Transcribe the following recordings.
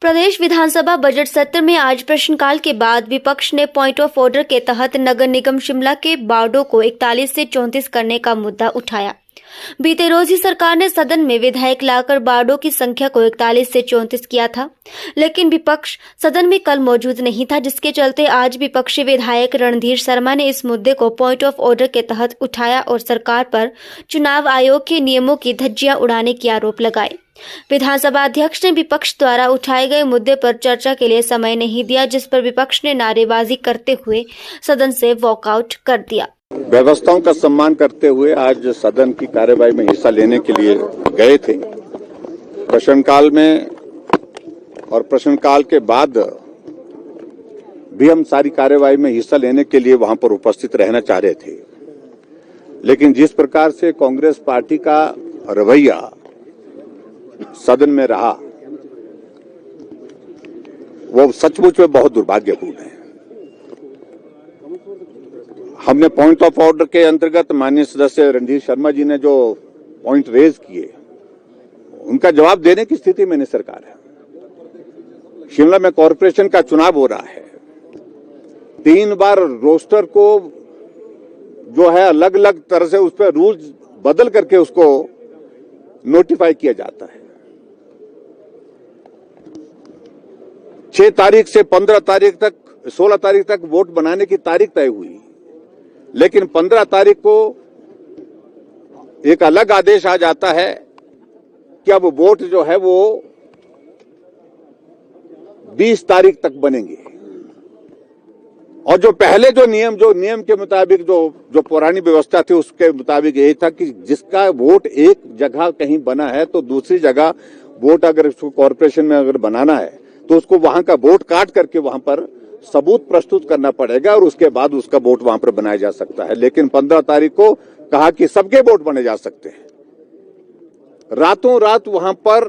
प्रदेश विधानसभा budget सत्र में आज प्रश्नकाल के बाद विपक्ष ने पॉइंट ऑफ ऑर्डर के तहत नगर निगम शिमला के वार्डों को 41 से 34 करने का मुद्दा उठाया। बीते रोज ही सरकार ने सदन में विधेयक लाकर वार्डों की संख्या को 41 से 34 किया था, लेकिन विपक्ष सदन में कल मौजूद नहीं था, जिसके चलते आज विपक्षी विधायक रणधीर शर्मा ने इस मुद्दे को पॉइंट ऑफ ऑर्डर के तहत उठाया और सरकार पर चुनाव आयोग के नियमों की धज्जियां उड़ाने के आरोप लगाए। विधानसभा अध्यक्ष ने विपक्ष द्वारा उठाए गए मुद्दे पर चर्चा के लिए समय नहीं दिया, जिस पर विपक्ष ने नारेबाजी करते हुए सदन से वॉकआउट कर दिया। व्यवस्थाओं का सम्मान करते हुए आज सदन की कार्यवाही में हिस्सा लेने के लिए गए थे। प्रश्नकाल में और प्रश्नकाल के बाद भी हम सारी कार्यवाही में हिस्सा लेने के लिए वहां पर उपस्थित रहना चाह रहे थे, लेकिन जिस प्रकार से कांग्रेस पार्टी का रवैया सदन में रहा वो सचमुच में बहुत दुर्भाग्यपूर्ण है। हमने पॉइंट ऑफ ऑर्डर के अंतर्गत माननीय सदस्य रणधीर शर्मा जी ने जो पॉइंट रेज किए उनका जवाब देने की स्थिति में नहीं सरकार है। शिमला में कॉरपोरेशन का चुनाव हो रहा है, 3 बार रोस्टर को जो है अलग अलग तरह से उस पर रूल्स बदल करके उसको नोटिफाई किया जाता है। 6 तारीख से 15 तारीख तक 16 तारीख तक वोट बनाने की तारीख तय हुई, लेकिन 15 तारीख को एक अलग आदेश आ जाता है कि अब वोट जो है वो 20 तारीख तक बनेंगे। और जो पहले जो नियम के मुताबिक जो पुरानी व्यवस्था थी उसके मुताबिक यही था कि जिसका वोट एक जगह कहीं बना है तो दूसरी जगह वोट अगर उसको कॉर्पोरेशन में अगर बनाना है तो उसको वहां का वोट काट करके वहां पर सबूत प्रस्तुत करना पड़ेगा और उसके बाद उसका वोट वहां पर बनाया जा सकता है। लेकिन 15 तारीख को कहा कि सबके वोट बने जा सकते हैं। रातों रात वहां पर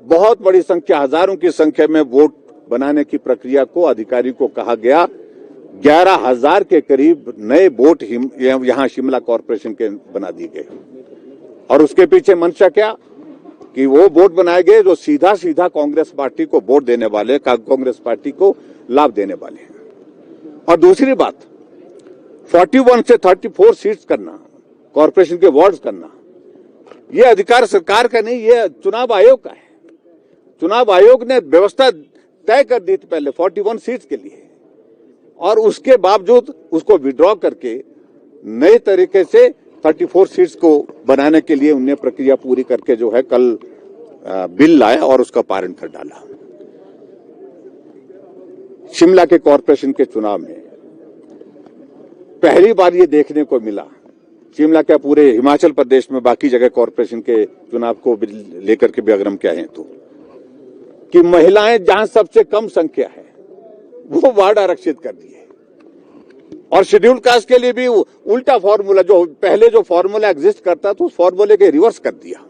बहुत बड़ी संख्या, हजारों की संख्या में वोट बनाने की प्रक्रिया को अधिकारी को कहा गया। 11,000 के करीब नए वोट यहां शिमला कॉर्पोरेशन के बना दिए गए और उसके पीछे मंशा क्या कि वो वोट बनाए गए जो सीधा सीधा कांग्रेस पार्टी को वोट देने वाले, कांग्रेस पार्टी को लाभ देने वाले हैं। और दूसरी बात, 41 से 34 सीट्स करना, कॉर्पोरेशन के वार्ड्स करना, ये अधिकार सरकार का नहीं, ये चुनाव आयोग का है। चुनाव आयोग ने व्यवस्था तय कर दी थी पहले 41 सीट्स के लिए और उसके बावजूद उसको विड्रॉ करके नए तरीके से 34 सीट्स को बनाने के लिए उन्हें प्रक्रिया पूरी करके जो है कल बिल लाया और उसका पारण कर डाला। शिमला के कॉर्पोरेशन के चुनाव में पहली बार ये देखने को मिला, शिमला क्या पूरे हिमाचल प्रदेश में बाकी जगह कॉर्पोरेशन के चुनाव को लेकर के भी अगर हम कहें तो, कि महिलाएं जहां सबसे कम संख्या है वो वार्ड आरक्षित कर दिए और शेड्यूल कास्ट के लिए भी उल्टा फॉर्मूला, जो पहले जो फॉर्मूला एग्जिस्ट करता था उस फॉर्मूले के रिवर्स कर दिया।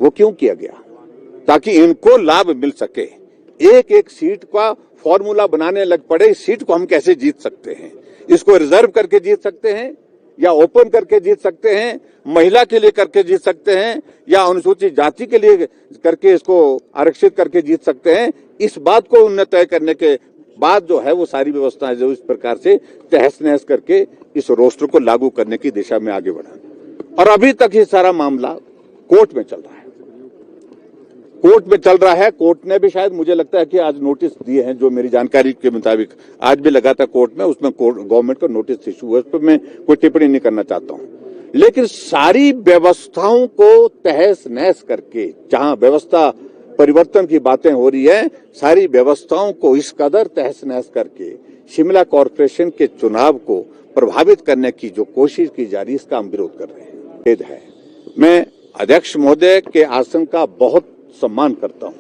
वो क्यों किया गया? ताकि इनको लाभ मिल सके। एक एक सीट का फॉर्मूला बनाने लग पड़े, इस सीट को हम कैसे जीत सकते हैं, इसको रिजर्व करके जीत सकते हैं या ओपन करके जीत सकते हैं, महिला के लिए करके जीत सकते हैं या अनुसूचित जाति के लिए करके इसको आरक्षित करके जीत सकते हैं। इस बात को उन्हें तय करने के बाद जो है वो सारी व्यवस्थाएं जो इस प्रकार से तहस नहस करके इस रोस्टर को लागू करने की दिशा में आगे बढ़ा और अभी तक ये सारा मामला कोर्ट में चल रहा है। कोर्ट ने भी शायद मुझे लगता है कि आज नोटिस दिए हैं, जो मेरी जानकारी के मुताबिक आज भी लगा था कोर्ट में, उसमें गवर्नमेंट का नोटिस इशू हुआ। उस पर मैं कोई टिप्पणी नहीं करना चाहता हूं, लेकिन सारी व्यवस्थाओं को तहस नहस करके जहां व्यवस्था परिवर्तन की बातें हो रही है, सारी व्यवस्थाओं को इस कदर तहस नहस करके शिमला कॉर्पोरेशन के चुनाव को प्रभावित करने की जो कोशिश की जा रही है, इसका हम विरोध कर रहे हैं। मैं अध्यक्ष महोदय के आसन का बहुत सम्मान करता हूं,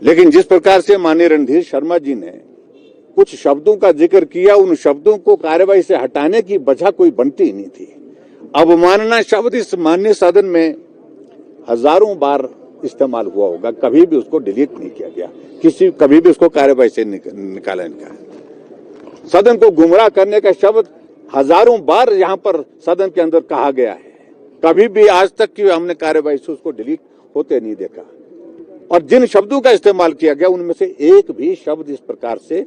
लेकिन जिस प्रकार से माननीय रणधीर शर्मा जी ने कुछ शब्दों का जिक्र किया, उन शब्दों को कार्यवाही से हटाने की वजह कोई बनती ही नहीं थी। अवमानना शब्द इस माननीय सदन में हजारों बार इस्तेमाल हुआ होगा, कभी भी उसको डिलीट नहीं किया गया, कभी भी उसको कार्यवाही से निकाला नहीं गया। सदन को गुमराह करने का शब्द हजारों बार यहाँ पर सदन के अंदर कहा गया है, कभी भी आज तक की हमने कार्यवाही से उसको डिलीट होते नहीं देखा। और जिन शब्दों का इस्तेमाल किया गया उनमें से एक भी शब्द इस प्रकार से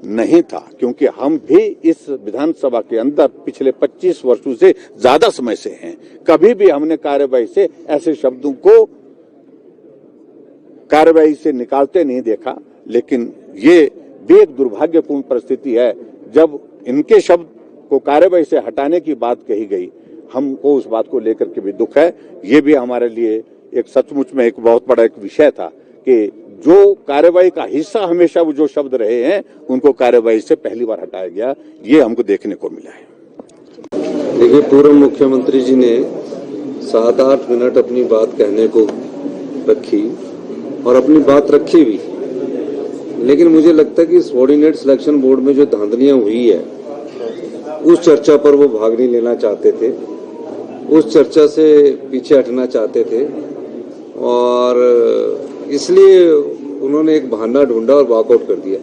नहीं था, क्योंकि हम भी इस विधानसभा के अंदर पिछले 25 वर्षों से ज्यादा समय से हैं। कभी भी हमने कार्यवाही से ऐसे शब्दों को कार्यवाही से निकालते नहीं देखा। लेकिन ये भी एक दुर्भाग्यपूर्ण परिस्थिति है, जब इनके शब्द को कार्यवाही से हटाने की बात कही गई, हमको उस बात को लेकर के भी दुख है। ये भी हमारे लिए एक सचमुच में एक बहुत बड़ा एक विषय था कि जो कार्यवाही का हिस्सा हमेशा वो जो शब्द रहे हैं उनको कार्यवाही से पहली बार हटाया गया, ये हमको देखने को मिला है। देखिए, पूर्व मुख्यमंत्री जी ने 7-8 मिनट अपनी बात कहने को रखी और अपनी बात रखी भी, लेकिन मुझे लगता है कि सबॉर्डिनेट सिलेक्शन बोर्ड में जो धांधलियां हुई है उस चर्चा पर वो भाग नहीं लेना चाहते थे, उस चर्चा से पीछे हटना चाहते थे और इसलिए उन्होंने एक बहाना ढूंढा और वॉकआउट कर दिया।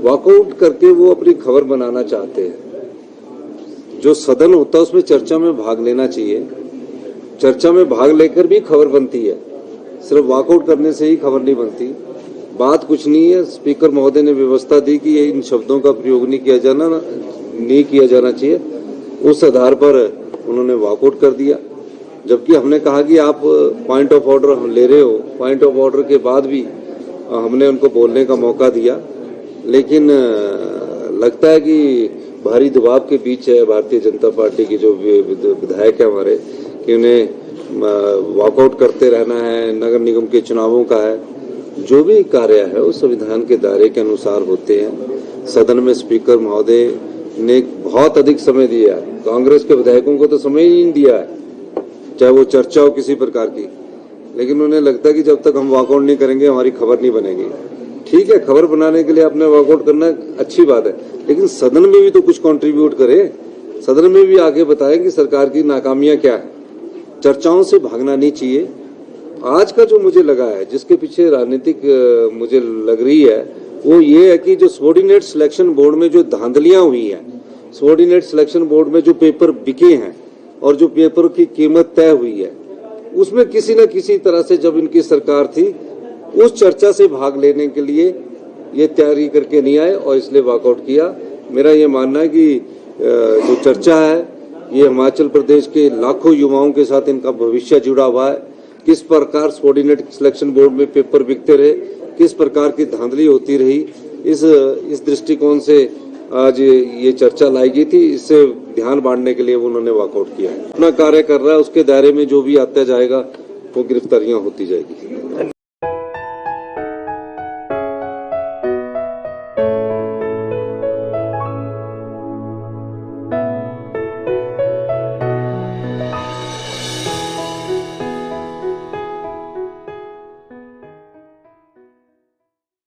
वॉकआउट करके वो अपनी खबर बनाना चाहते हैं। जो सदन होता है उसमें चर्चा में भाग लेना चाहिए, चर्चा में भाग लेकर भी खबर बनती है, सिर्फ वॉकआउट करने से ही खबर नहीं बनती। बात कुछ नहीं है, स्पीकर महोदय ने व्यवस्था दी कि इन शब्दों का प्रयोग नहीं किया जाना चाहिए, उस आधार पर उन्होंने वॉकआउट कर दिया। जबकि हमने कहा कि आप पॉइंट ऑफ ऑर्डर ले रहे हो, पॉइंट ऑफ ऑर्डर के बाद भी हमने उनको बोलने का मौका दिया, लेकिन लगता है कि भारी दबाव के बीच है भारतीय जनता पार्टी के जो विधायक है हमारे, कि उन्हें वॉकआउट करते रहना है। नगर निगम के चुनावों का है, जो भी कार्य है वो संविधान के दायरे के अनुसार होते हैं। सदन में स्पीकर महोदय ने बहुत अधिक समय दिया है, कांग्रेस के विधायकों को तो समय ही नहीं दिया है, चाहे वो चर्चा हो किसी प्रकार की। लेकिन उन्हें लगता है कि जब तक हम वॉकआउट नहीं करेंगे हमारी खबर नहीं बनेगी। ठीक है, खबर बनाने के लिए आपने वॉकआउट करना अच्छी बात है, लेकिन सदन में भी तो कुछ कंट्रीब्यूट करे, सदन में भी आगे बताएं कि सरकार की नाकामियां क्या है। चर्चाओं से भागना नहीं चाहिए। आज का जो मुझे लगा है, जिसके पीछे राजनीतिक मुझे लग रही है, वो ये है कि जो सबॉर्डिनेट सिलेक्शन बोर्ड में जो धांधलियां हुई हैं, सबॉर्डिनेट सिलेक्शन बोर्ड में जो पेपर बिके हैं और जो पेपर की कीमत तय हुई है, उसमें किसी न किसी तरह से जब इनकी सरकार थी उस चर्चा से भाग लेने के लिए ये तैयारी करके नहीं आए और इसलिए वॉकआउट किया। मेरा ये मानना है कि जो चर्चा है ये हिमाचल प्रदेश के लाखों युवाओं के साथ इनका भविष्य जुड़ा हुआ है। किस प्रकार सबॉर्डिनेट सिलेक्शन बोर्ड में पेपर बिकते रहे, किस प्रकार की धांधली होती रही, इस दृष्टिकोण से आज ये चर्चा लाई गई थी। इससे ध्यान बांटने के लिए उन्होंने वॉकआउट किया। अपना कार्य कर रहा है, उसके दायरे में जो भी आता जाएगा वो गिरफ्तारियां होती जाएगी।